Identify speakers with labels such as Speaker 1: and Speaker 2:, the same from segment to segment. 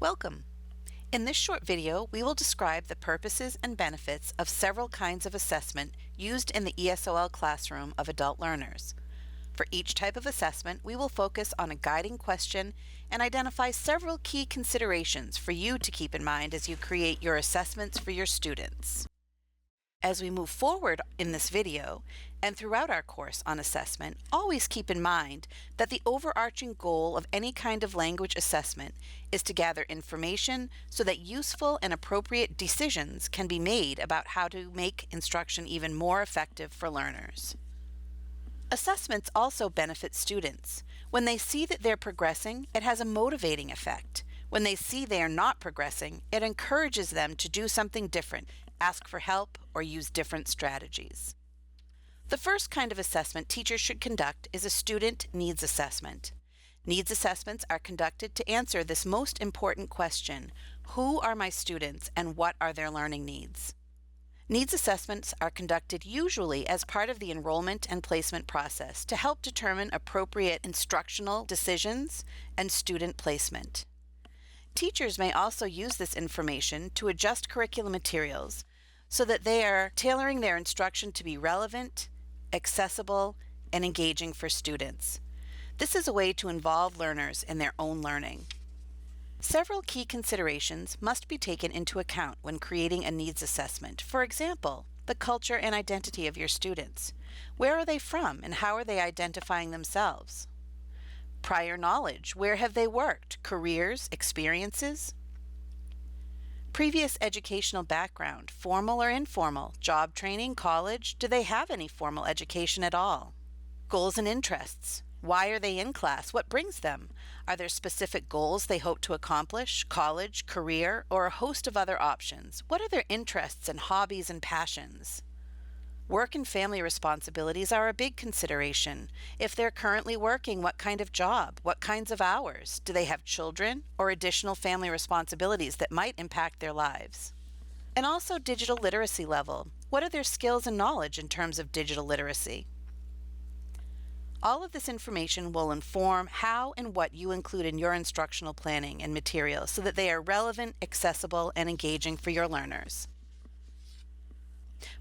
Speaker 1: Welcome! In this short video, we will describe the purposes and benefits of several kinds of assessment used in the ESOL classroom of adult learners. For each type of assessment, we will focus on a guiding question and identify several key considerations for you to keep in mind as you create your assessments for your students. As we move forward in this video and throughout our course on assessment, always keep in mind that the overarching goal of any kind of language assessment is to gather information so that useful and appropriate decisions can be made about how to make instruction even more effective for learners. Assessments also benefit students. When they see that they're progressing, it has a motivating effect. When they see they are not progressing, it encourages them to do something different, ask for help, or use different strategies. The first kind of assessment teachers should conduct is a student needs assessment. Needs assessments are conducted to answer this most important question: who are my students and what are their learning needs? Needs assessments are conducted usually as part of the enrollment and placement process to help determine appropriate instructional decisions and student placement. Teachers may also use this information to adjust curriculum materials so that they are tailoring their instruction to be relevant, accessible, and engaging for students. This is a way to involve learners in their own learning. Several key considerations must be taken into account when creating a needs assessment. For example, the culture and identity of your students. Where are they from and how are they identifying themselves? Prior knowledge. Where have they worked? Careers, experiences? Previous educational background, formal or informal, job training, college, do they have any formal education at all? Goals and interests. Why are they in class? What brings them? Are there specific goals they hope to accomplish, college, career, or a host of other options? What are their interests and hobbies and passions? Work and family responsibilities are a big consideration. If they're currently working, what kind of job? What kinds of hours? Do they have children or additional family responsibilities that might impact their lives? And also digital literacy level. What are their skills and knowledge in terms of digital literacy? All of this information will inform how and what you include in your instructional planning and materials so that they are relevant, accessible, and engaging for your learners.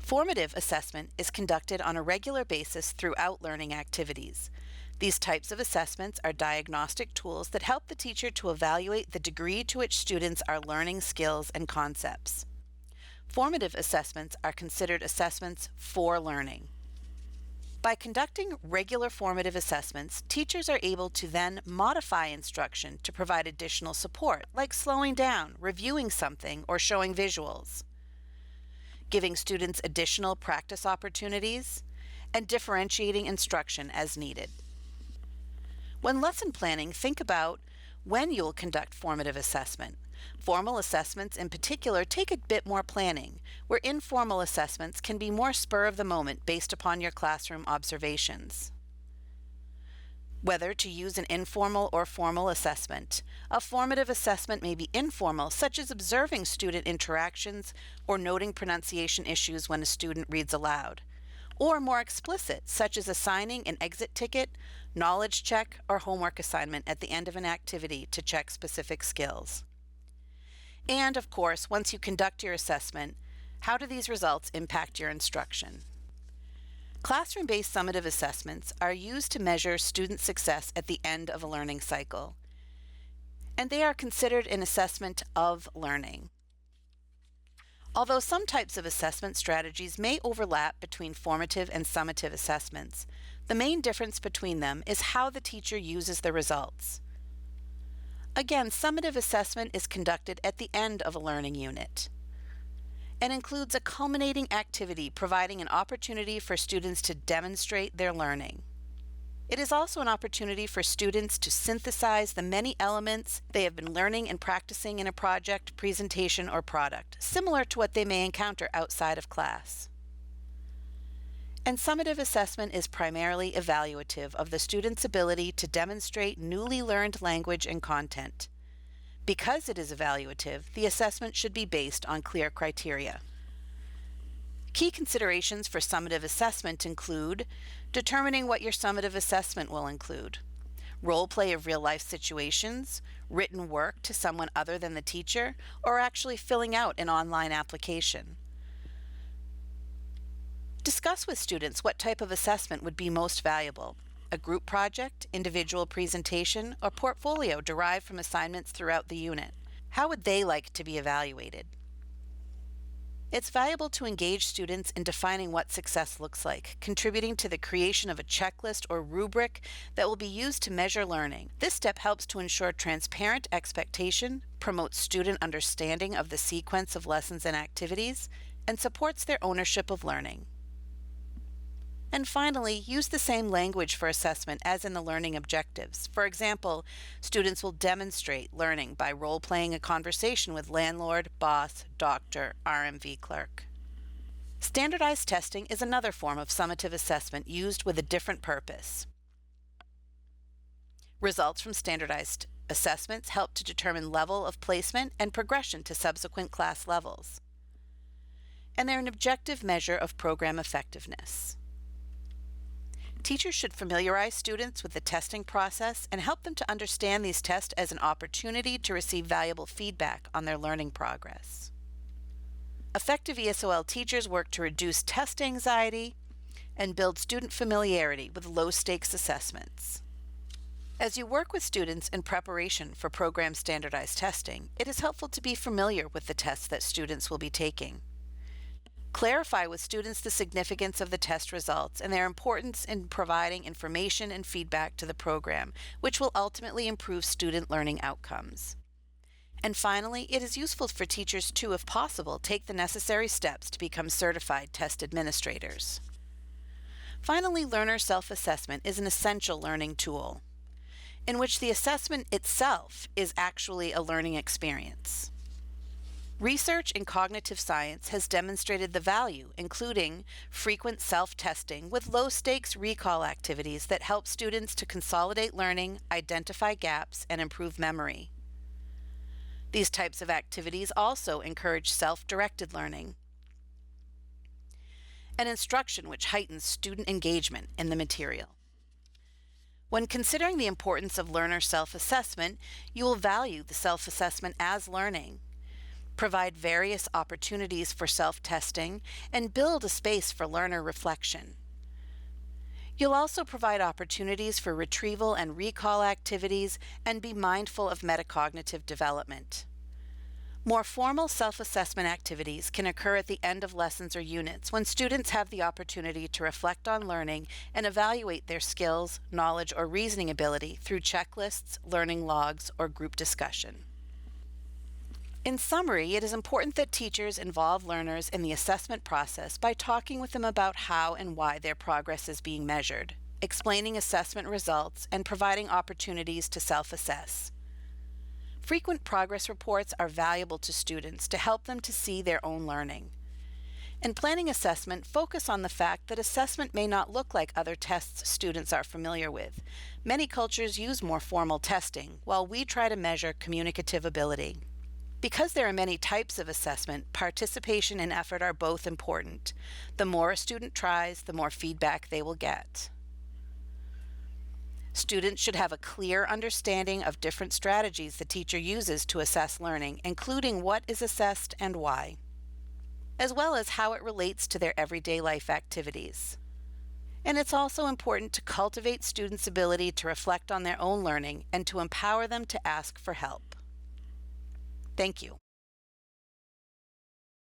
Speaker 1: Formative assessment is conducted on a regular basis throughout learning activities. These types of assessments are diagnostic tools that help the teacher to evaluate the degree to which students are learning skills and concepts. Formative assessments are considered assessments for learning. By conducting regular formative assessments, teachers are able to then modify instruction to provide additional support, like slowing down, reviewing something, or showing visuals, giving students additional practice opportunities, and differentiating instruction as needed. When lesson planning, think about when you'll conduct formative assessment. Formal assessments in particular take a bit more planning, where informal assessments can be more spur of the moment based upon your classroom observations. Whether to use an informal or formal assessment. A formative assessment may be informal, such as observing student interactions or noting pronunciation issues when a student reads aloud, or more explicit, such as assigning an exit ticket, knowledge check, or homework assignment at the end of an activity to check specific skills. And of course, once you conduct your assessment, how do these results impact your instruction? Classroom-based summative assessments are used to measure student success at the end of a learning cycle, and they are considered an assessment of learning. Although some types of assessment strategies may overlap between formative and summative assessments, the main difference between them is how the teacher uses the results. Again, summative assessment is conducted at the end of a learning unit and includes a culminating activity providing an opportunity for students to demonstrate their learning. It is also an opportunity for students to synthesize the many elements they have been learning and practicing in a project, presentation, or product, similar to what they may encounter outside of class. And summative assessment is primarily evaluative of the student's ability to demonstrate newly learned language and content. Because it is evaluative, the assessment should be based on clear criteria. Key considerations for summative assessment include determining what your summative assessment will include, role play of real-life situations, written work to someone other than the teacher, or actually filling out an online application. Discuss with students what type of assessment would be most valuable: a group project, individual presentation, or portfolio derived from assignments throughout the unit. How would they like to be evaluated? It's valuable to engage students in defining what success looks like, contributing to the creation of a checklist or rubric that will be used to measure learning. This step helps to ensure transparent expectation, promotes student understanding of the sequence of lessons and activities, and supports their ownership of learning. And finally, use the same language for assessment as in the learning objectives. For example, students will demonstrate learning by role-playing a conversation with landlord, boss, doctor, RMV clerk. Standardized testing is another form of summative assessment used with a different purpose. Results from standardized assessments help to determine level of placement and progression to subsequent class levels. And they're an objective measure of program effectiveness. Teachers should familiarize students with the testing process and help them to understand these tests as an opportunity to receive valuable feedback on their learning progress. Effective ESOL teachers work to reduce test anxiety and build student familiarity with low-stakes assessments. As you work with students in preparation for program standardized testing, it is helpful to be familiar with the tests that students will be taking. Clarify with students the significance of the test results and their importance in providing information and feedback to the program, which will ultimately improve student learning outcomes. And finally, it is useful for teachers to, if possible, take the necessary steps to become certified test administrators. Finally, learner self-assessment is an essential learning tool, in which the assessment itself is actually a learning experience. Research in cognitive science has demonstrated the value, including frequent self-testing with low-stakes recall activities that help students to consolidate learning, identify gaps, and improve memory. These types of activities also encourage self-directed learning and instruction which heightens student engagement in the material. When considering the importance of learner self-assessment, you will value the self-assessment as learning, provide various opportunities for self-testing, and build a space for learner reflection. You'll also provide opportunities for retrieval and recall activities and be mindful of metacognitive development. More formal self-assessment activities can occur at the end of lessons or units when students have the opportunity to reflect on learning and evaluate their skills, knowledge, or reasoning ability through checklists, learning logs, or group discussion. In summary, it is important that teachers involve learners in the assessment process by talking with them about how and why their progress is being measured, explaining assessment results, and providing opportunities to self-assess. Frequent progress reports are valuable to students to help them to see their own learning. In planning assessment, focus on the fact that assessment may not look like other tests students are familiar with. Many cultures use more formal testing, while we try to measure communicative ability. Because there are many types of assessment, participation and effort are both important. The more a student tries, the more feedback they will get. Students should have a clear understanding of different strategies the teacher uses to assess learning, including what is assessed and why, as well as how it relates to their everyday life activities. And it's also important to cultivate students' ability to reflect on their own learning and to empower them to ask for help. Thank you.